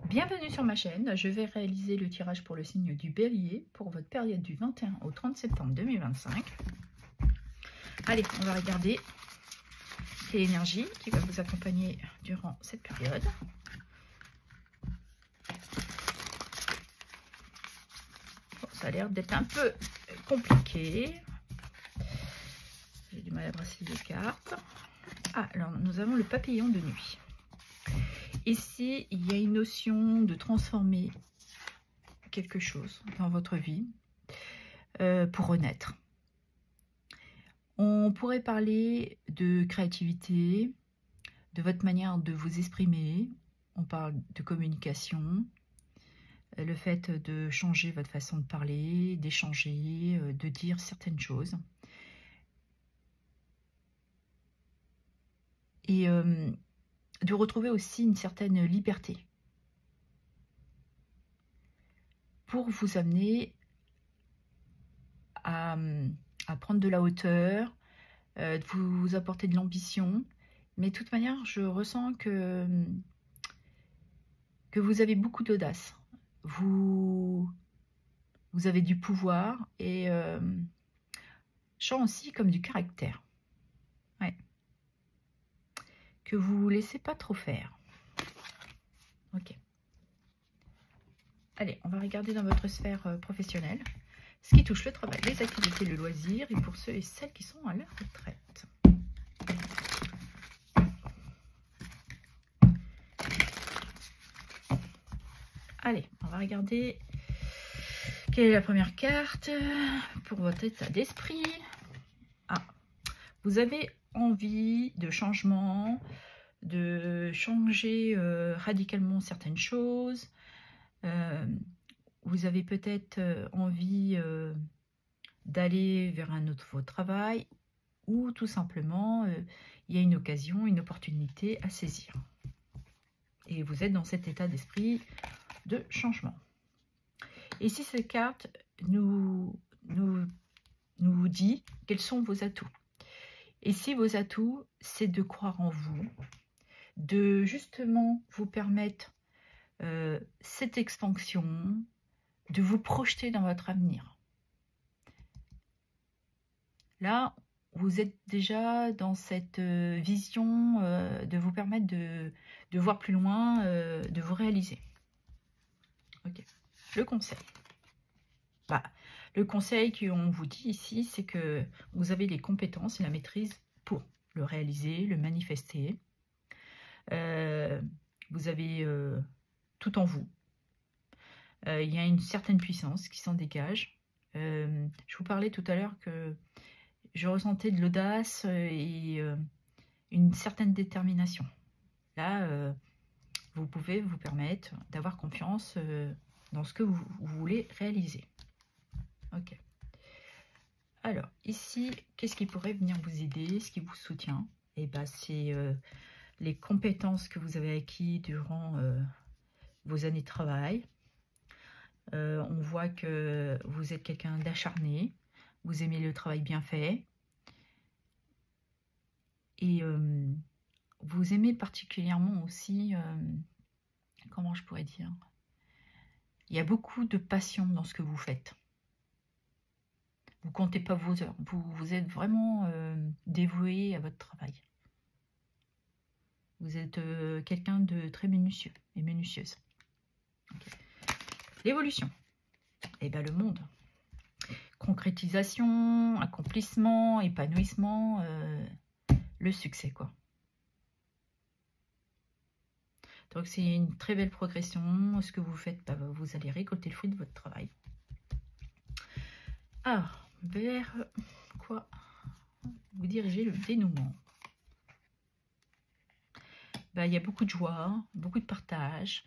Bienvenue sur ma chaîne, je vais réaliser le tirage pour le signe du Bélier pour votre période du 21 au 30 septembre 2025. Allez, on va regarder l'énergie qui va vous accompagner durant cette période. Bon, ça a l'air d'être un peu compliqué. J'ai du mal à brasser les cartes. Ah, alors nous avons le papillon de nuit. Ici, il y a une notion de transformer quelque chose dans votre vie pour renaître. On pourrait parler de créativité, de votre manière de vous exprimer. On parle de communication, le fait de changer votre façon de parler, d'échanger, de dire certaines choses. Et de retrouver aussi une certaine liberté pour vous amener à prendre de la hauteur, de vous apporter de l'ambition. Mais de toute manière, je ressens que vous avez beaucoup d'audace. Vous avez du pouvoir et je sens aussi comme du caractère. Ouais. Que vous ne laissez pas trop faire. Ok. Allez, on va regarder dans votre sphère professionnelle ce qui touche le travail, les activités, le loisir et pour ceux et celles qui sont à la retraite. Allez, on va regarder quelle est la première carte pour votre état d'esprit. Ah, vous avez envie de changement, de changer radicalement certaines choses. Vous avez peut-être envie d'aller vers un autre travail ou tout simplement il y a une occasion, une opportunité à saisir. Et vous êtes dans cet état d'esprit de changement. Et si cette carte nous dit quels sont vos atouts. Et si vos atouts, c'est de croire en vous, de justement vous permettre cette expansion, de vous projeter dans votre avenir. Là, vous êtes déjà dans cette vision de vous permettre de voir plus loin, de vous réaliser. Ok. Le conseil. Bah, le conseil qu'on vous dit ici, c'est que vous avez les compétences et la maîtrise pour le réaliser, le manifester. Vous avez tout en vous. Il y a une certaine puissance qui s'en dégage. Je vous parlais tout à l'heure que je ressentais de l'audace et une certaine détermination. Là, vous pouvez vous permettre d'avoir confiance dans ce que vous voulez réaliser. Ok. Alors, ici, qu'est-ce qui pourrait venir vous aider, ce qui vous soutient? Eh bien, c'est les compétences que vous avez acquises durant vos années de travail. On voit que vous êtes quelqu'un d'acharné, vous aimez le travail bien fait. Et vous aimez particulièrement aussi, comment je pourrais dire, il y a beaucoup de passion dans ce que vous faites. Vous ne comptez pas vos heures, vous êtes vraiment dévoué à votre travail. Vous êtes quelqu'un de très minutieux et minutieuse. Okay. L'évolution, eh bien le monde. Concrétisation, accomplissement, épanouissement, le succès quoi. Donc c'est une très belle progression. Ce que vous faites, bah, vous allez récolter le fruit de votre travail. Alors, vers quoi vous dirigez le dénouement? Bah, il y a beaucoup de joie, beaucoup de partage.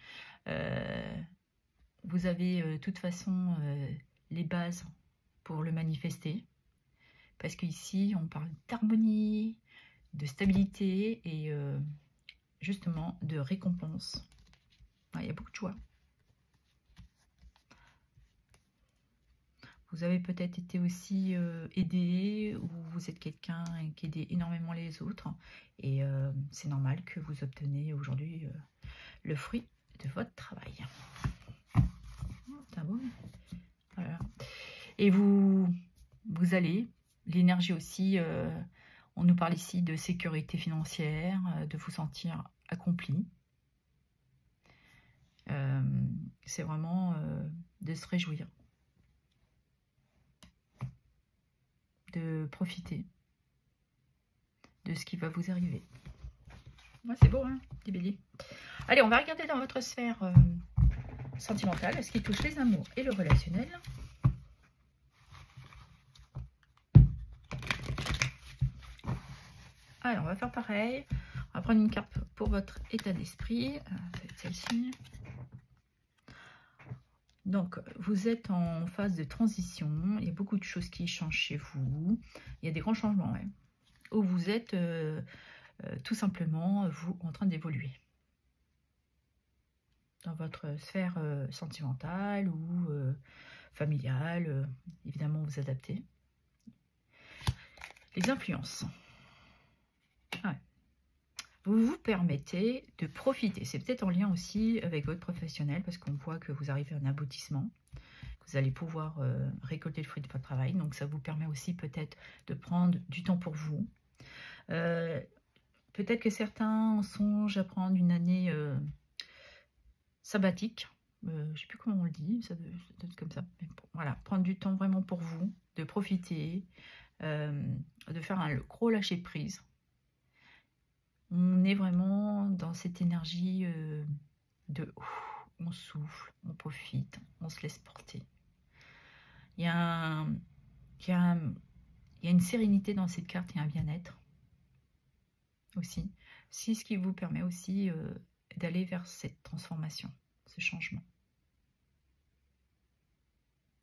Vous avez de toute façon les bases pour le manifester. Parce qu'ici, on parle d'harmonie, de stabilité et justement de récompense. Ouais, il y a beaucoup de joie. Vous avez peut-être été aussi aidé ou vous êtes quelqu'un qui aide énormément les autres. Et c'est normal que vous obtenez aujourd'hui le fruit de votre travail. C'est bon. Voilà. Et vous allez, l'énergie aussi, on nous parle ici de sécurité financière, de vous sentir accompli. C'est vraiment de se réjouir, de profiter de ce qui va vous arriver. Ouais, c'est beau, hein, les béliers. Allez, on va regarder dans votre sphère sentimentale, ce qui touche les amours et le relationnel. Alors, on va faire pareil. On va prendre une carte pour votre état d'esprit. Celle-ci. Donc, vous êtes en phase de transition. Il y a beaucoup de choses qui changent chez vous. Il y a des grands changements, ouais. Où vous êtes tout simplement, vous, en train d'évoluer. Dans votre sphère sentimentale ou familiale. Évidemment, vous adaptez. Les influences. Ouais. Vous vous permettez de profiter. C'est peut-être en lien aussi avec votre professionnel parce qu'on voit que vous arrivez à un aboutissement. Vous allez pouvoir récolter le fruit de votre travail. Donc, ça vous permet aussi peut-être de prendre du temps pour vous. Peut-être que certains songent à prendre une année sabbatique. Je ne sais plus comment on le dit. Ça doit être comme ça. Mais bon, voilà, prendre du temps vraiment pour vous, de profiter, de faire un gros lâcher prise. On est vraiment dans cette énergie de on souffle, on profite, on se laisse porter. Il y a une sérénité dans cette carte et un bien-être aussi. C'est ce qui vous permet aussi d'aller vers cette transformation, ce changement.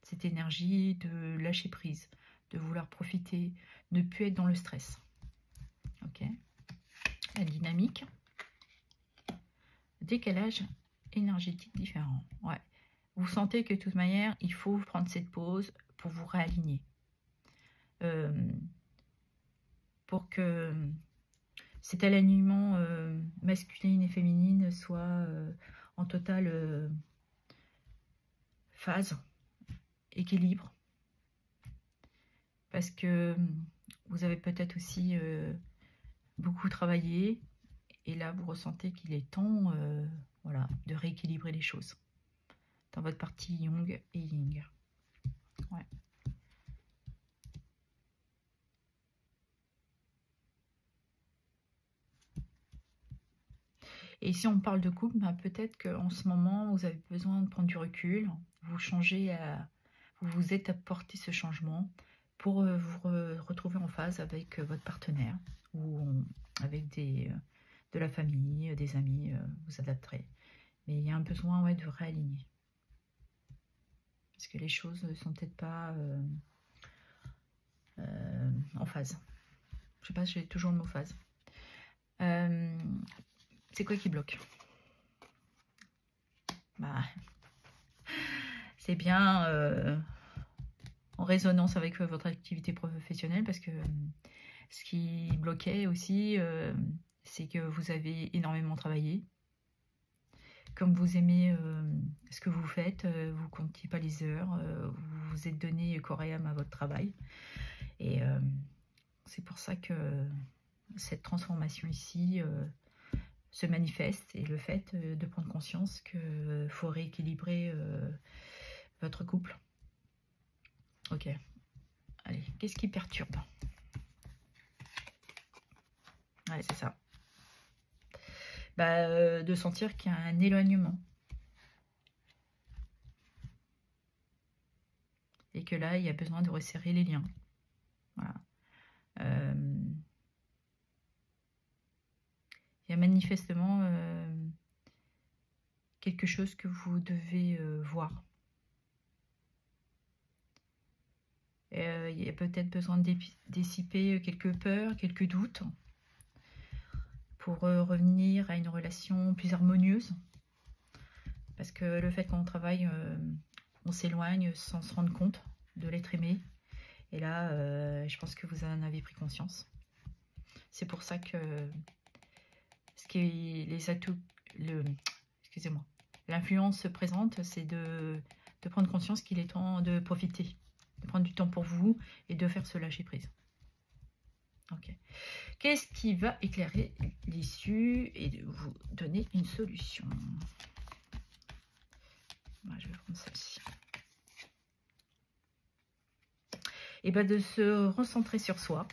Cette énergie de lâcher prise, de vouloir profiter, ne plus être dans le stress. Ok. La dynamique, décalage énergétique différent. Ouais. Vous sentez que de toute manière, il faut prendre cette pause pour vous réaligner. Pour que cet alignement masculine et féminine soit en totale phase, équilibre. Parce que vous avez peut-être aussi beaucoup travaillé et là vous ressentez qu'il est temps voilà, de rééquilibrer les choses dans votre partie Yang et Yin. Ouais. Et si on parle de couple, ben peut-être qu'en ce moment vous avez besoin de prendre du recul, vous changez, vous vous êtes apporté ce changement pour vous retrouver en phase avec votre partenaire ou avec de la famille, des amis, vous adapterez. Mais il y a un besoin ouais, de réaligner. Parce que les choses ne sont peut-être pas en phase. Je sais pas, j'ai toujours le mot phase. C'est quoi qui bloque? Bah, c'est bien en résonance avec votre activité professionnelle parce que ce qui bloquait aussi, c'est que vous avez énormément travaillé. Comme vous aimez ce que vous faites, vous ne comptiez pas les heures, vous vous êtes donné corps et âme à votre travail. Et c'est pour ça que cette transformation ici se manifeste. Et le fait de prendre conscience qu'il faut rééquilibrer votre couple. Ok. Allez, qu'est-ce qui perturbe? Ouais, c'est ça. Bah, de sentir qu'il y a un éloignement. Et que là, il y a besoin de resserrer les liens. Voilà. Il y a manifestement quelque chose que vous devez voir. Il y a peut-être besoin de dissiper quelques peurs, quelques doutes pour revenir à une relation plus harmonieuse. Parce que le fait qu'on travaille, on s'éloigne sans se rendre compte de l'être aimé. Et là, je pense que vous en avez pris conscience. C'est pour ça que ce qui est les atouts, excusez-moi, l'influence se présente, c'est de prendre conscience qu'il est temps de profiter, de prendre du temps pour vous et de faire ce lâcher prise. Ok. Qu'est-ce qui va éclairer l'issue et de vous donner une solution? Je vais prendre celle-ci. Et bien de se recentrer sur soi,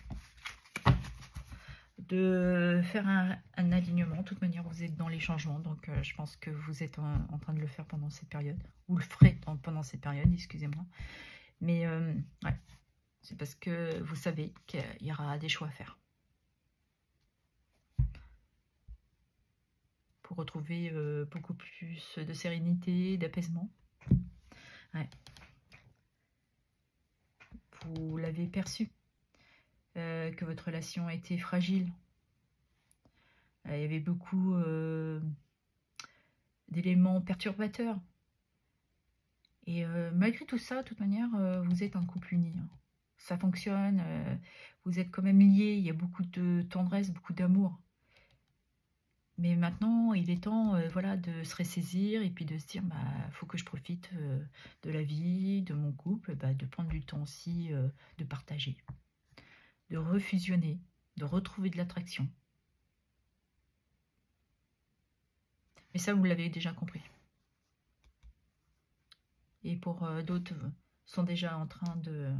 de faire un alignement. De toute manière, vous êtes dans les changements, donc je pense que vous êtes en train de le faire pendant cette période, ou le ferez pendant cette période, excusez-moi. Mais ouais, c'est parce que vous savez qu'il y aura des choix à faire. Pour retrouver beaucoup plus de sérénité, d'apaisement. Ouais. Vous l'avez perçu, que votre relation était fragile. Il y avait beaucoup d'éléments perturbateurs. Et malgré tout ça, de toute manière, vous êtes un couple uni. Hein. Ça fonctionne, vous êtes quand même liés, il y a beaucoup de tendresse, beaucoup d'amour. Mais maintenant, il est temps voilà, de se ressaisir et puis de se dire, faut que je profite de la vie, de mon couple, de prendre du temps aussi de partager, de refusionner, de retrouver de l'attraction. Mais ça, vous l'avez déjà compris. Et pour d'autres, sont déjà en train de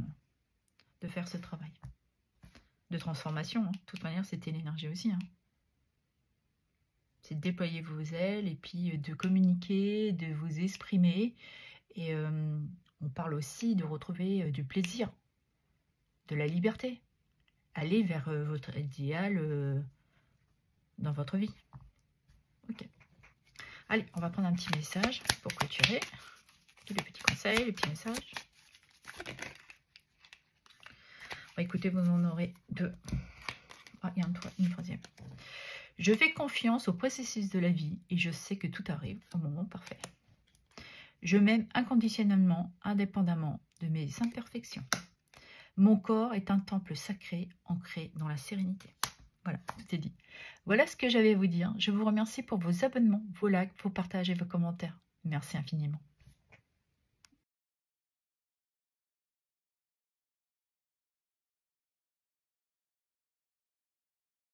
faire ce travail de transformation. Hein. De toute manière, c'était l'énergie aussi. Hein. C'est de déployer vos ailes et puis de communiquer, de vous exprimer. Et on parle aussi de retrouver du plaisir, de la liberté. Aller vers votre idéal dans votre vie. Ok. Allez, on va prendre un petit message pour clôturer. Tous les petits conseils, les petits messages. Bon, écoutez, vous en aurez deux. Ah, il y a une troisième. Je fais confiance au processus de la vie et je sais que tout arrive au moment parfait. Je m'aime inconditionnellement, indépendamment de mes imperfections. Mon corps est un temple sacré ancré dans la sérénité. Voilà, tout est dit. Voilà ce que j'avais à vous dire. Je vous remercie pour vos abonnements, vos likes, vos partages et vos commentaires. Merci infiniment.